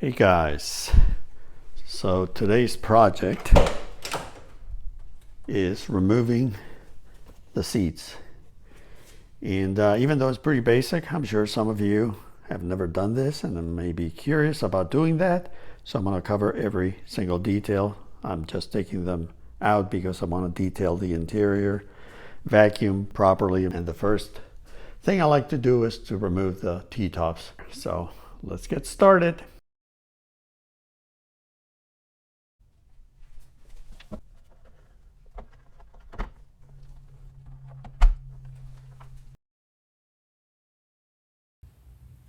Hey guys, so today's project is removing the seats, and even though it's pretty basic, I'm sure some of you have never done this and may be curious about doing that, so I'm going to cover every single detail. I'm just taking them out because I want to detail the interior, vacuum properly, and the first thing I like to do is to remove the T-tops. So let's get started.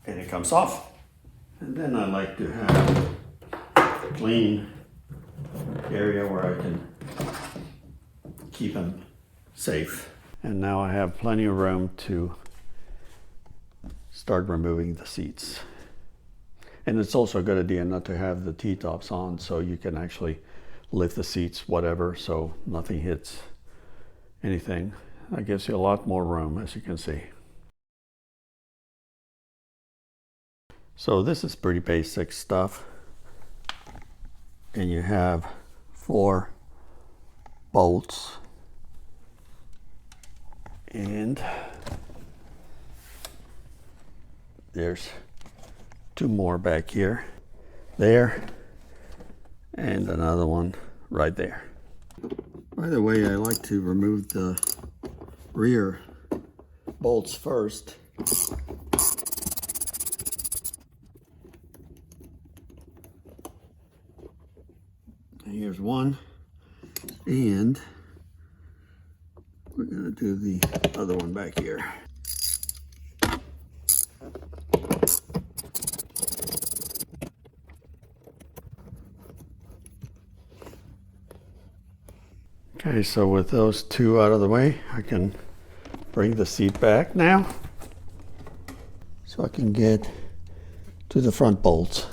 And it comes off. And then I like to have a clean area where I can keep them safe. And now I have plenty of room to start removing the seats. And it's also a good idea not to have the T-tops on, so you can actually lift the seats, whatever, so nothing hits anything. That gives you a lot more room, as you can see. So this is pretty basic stuff, and you have 4 bolts, and there's 2 more back here, there, and another one right there. By the way, I like to remove the rear bolts first. Here's one, and we're going to do the other one back here. Okay, so with those 2 out of the way, I can bring the seat back now, so I can get to the front bolts.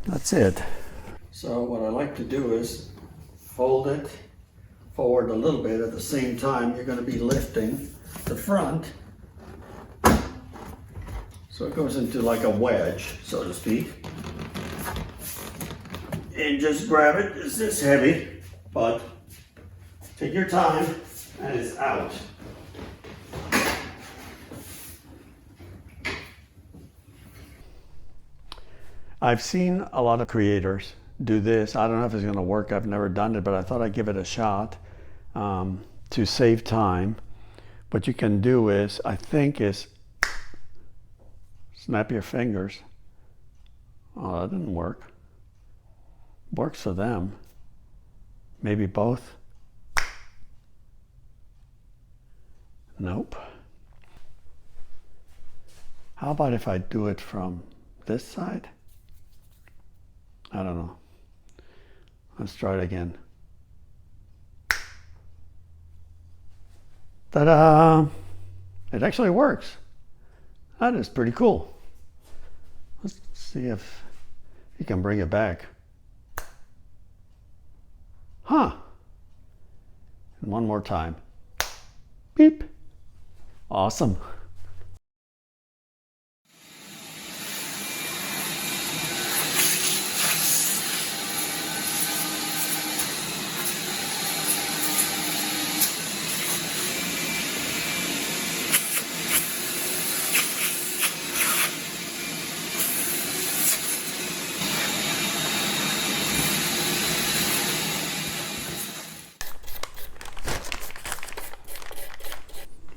That's it. So what I like to do is fold it forward a little bit. At the same time, you're going to be lifting the front, so it goes into like a wedge, so to speak. And just grab it. It's this heavy, but take your time, and it's out. I've seen a lot of creators do this. I don't know if it's going to work. I've never done it, but I thought I'd give it a shot to save time. What you can do is, I think, is snap your fingers. Oh, that didn't work. Works for them. Maybe both. Nope. How about if I do it from this side? I don't know. Let's try it again. Ta-da! It actually works. That is pretty cool. Let's see if you can bring it back. Huh. And one more time. Beep. Awesome.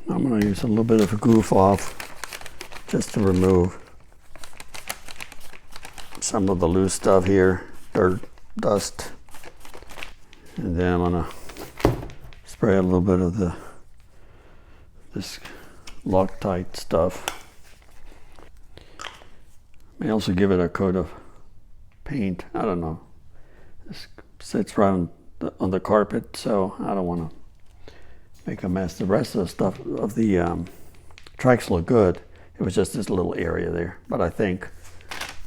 I'm going to use a little bit of a goof off just to remove some of the loose stuff here, dirt, dust. And then I'm going to spray a little bit of this Loctite stuff. May also give it a coat of paint. I don't know. This sits right on the carpet, so I don't want to make a mess. The rest of the stuff of the tracks look good. It was just this little area there, but I think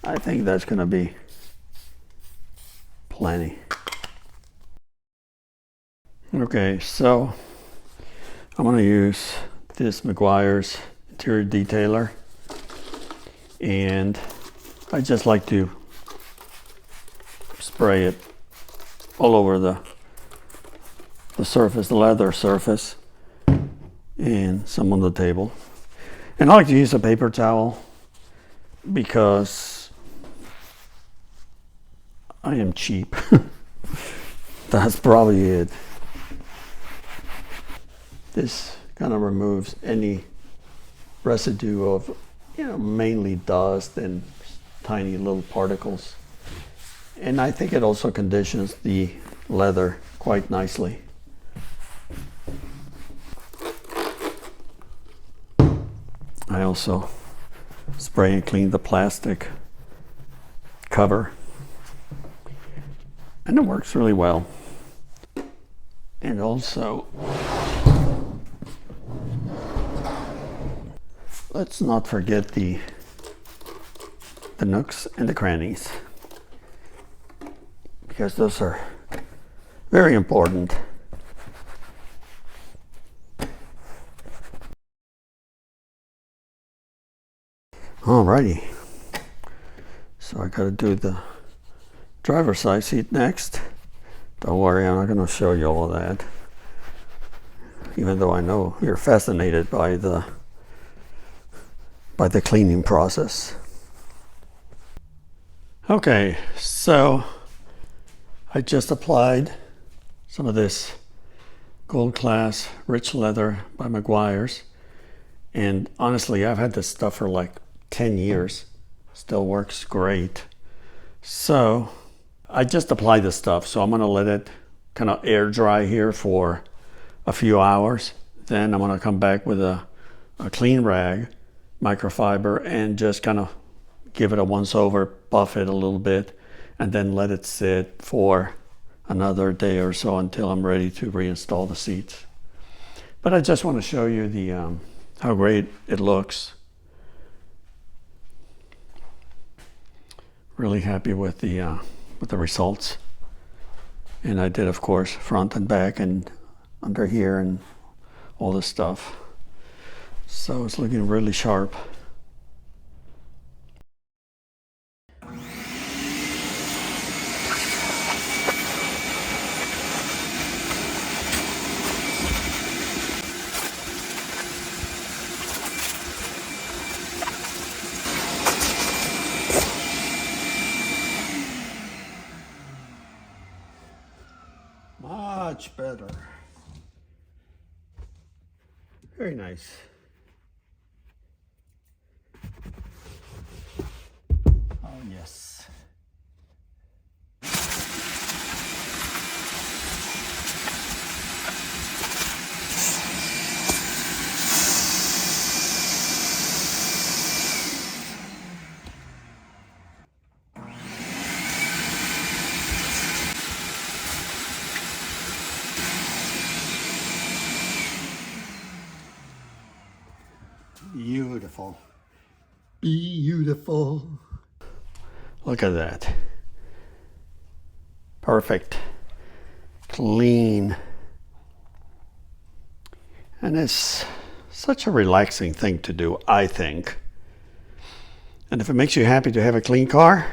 that's gonna be plenty. Okay, so I'm gonna use this Meguiar's interior detailer, and I just like to spray it all over the surface, the leather surface, and some on the table. And I like to use a paper towel because I am cheap. That's probably it. This kind of removes any residue of, mainly dust and tiny little particles. And I think it also conditions the leather quite nicely. I also spray and clean the plastic cover, and it works really well. And also, let's not forget the nooks and the crannies, because those are very important. Alrighty, so I gotta do the driver's side seat next. Don't worry, I'm not gonna show you all of that, even though I know you're fascinated by the cleaning process. Okay, so I just applied some of this Gold Class Rich Leather by Meguiar's, and honestly, I've had this stuff for like 10 years. Still works great. So I just applied this stuff, so I'm gonna let it kind of air dry here for a few hours. Then I'm gonna come back with a clean rag, microfiber, and just kind of give it a once over, buff it a little bit, and then let it sit for another day or so until I'm ready to reinstall the seats. But I just want to show you the how great it looks. Really happy with the results. And I did, of course, front and back and under here and all this stuff. So it's looking really sharp. Much better. Very nice. Oh, yes. Beautiful. Beautiful. Look at that. Perfect. Clean. And it's such a relaxing thing to do, I think. And if it makes you happy to have a clean car,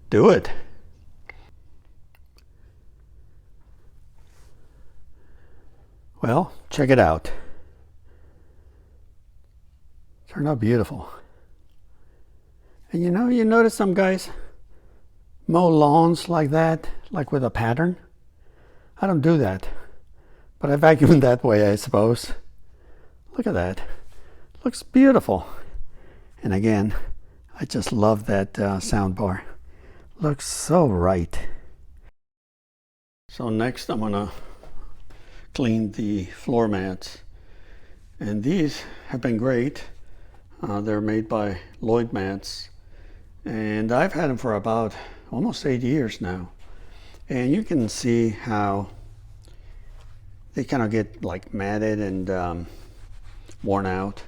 do it. Well, check it out. Turned out beautiful. And you notice some guys mow lawns like that, like with a pattern. I don't do that, but I vacuum that way, I suppose. Look at that. Looks beautiful. And again, I just love that sound bar. Looks so right. So next I'm gonna clean the floor mats. And these have been great. They're made by Lloyd Mats, and I've had them for about almost 8 years now. And you can see how they kind of get like matted and worn out.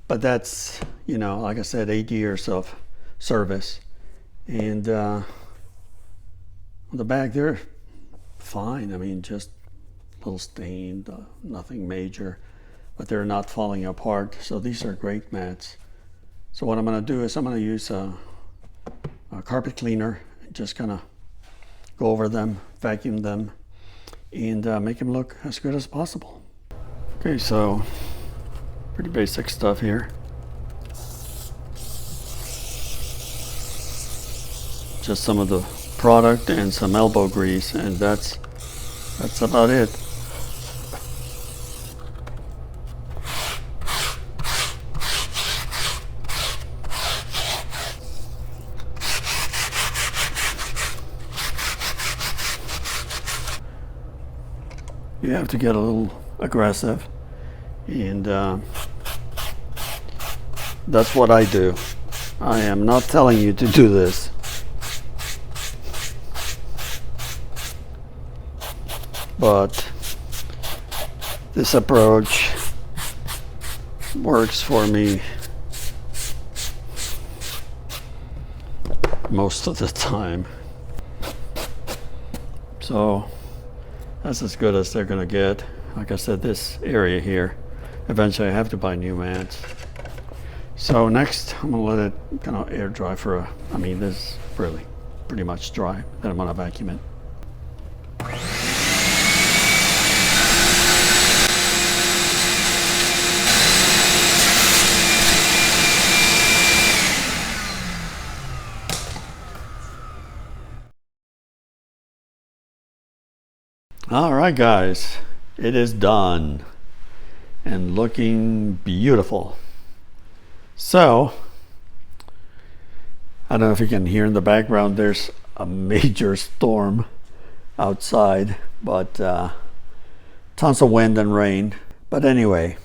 But that's, you know, like I said, 8 years of service. And on the back, they're fine. I mean, just a little stained, nothing major, but they're not falling apart. So these are great mats. So what I'm going to do is I'm going to use a carpet cleaner, just kind of go over them, vacuum them, and make them look as good as possible. Okay, so pretty basic stuff here. Just some of the product and some elbow grease, and that's about it. You have to get a little aggressive, and that's what I do. I am not telling you to do this. But this approach works for me most of the time. So that's as good as they're gonna get. Like I said, this area here, eventually I have to buy new mats. So next, I'm gonna let it kind of air dry for I mean, this is really pretty much dry. Then I'm gonna vacuum it. All right, guys, it is done and looking beautiful. So I don't know if you can hear in the background, there's a major storm outside, but tons of wind and rain. But anyway,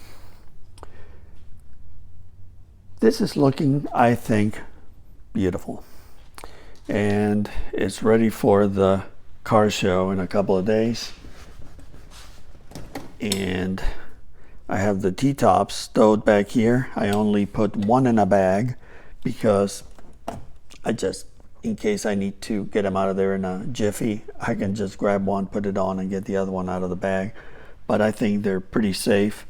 this is looking, I think, beautiful, and it's ready for the car show in a couple of days. And I have the T-tops stowed back here. I only put one in a bag because I just, in case I need to get them out of there in a jiffy, I can just grab one, put it on, and get the other one out of the bag. But I think they're pretty safe.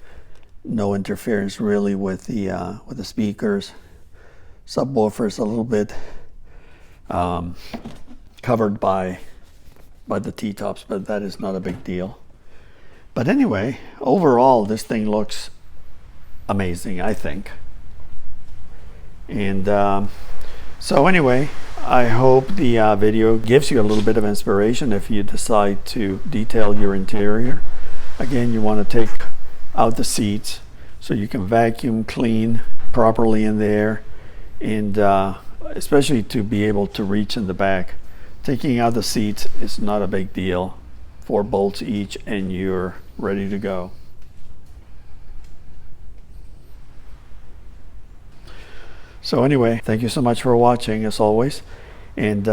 No interference really with the speakers. Subwoofers a little bit covered by the T-tops, but that is not a big deal. But anyway, overall, this thing looks amazing, I think. And so anyway, I hope the video gives you a little bit of inspiration if you decide to detail your interior. Again, you want to take out the seats so you can vacuum clean properly in there, and especially to be able to reach in the back. Taking out the seats is not a big deal. 4 bolts each and you're ready to go. So anyway, thank you so much for watching as always, and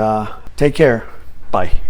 take care. Bye.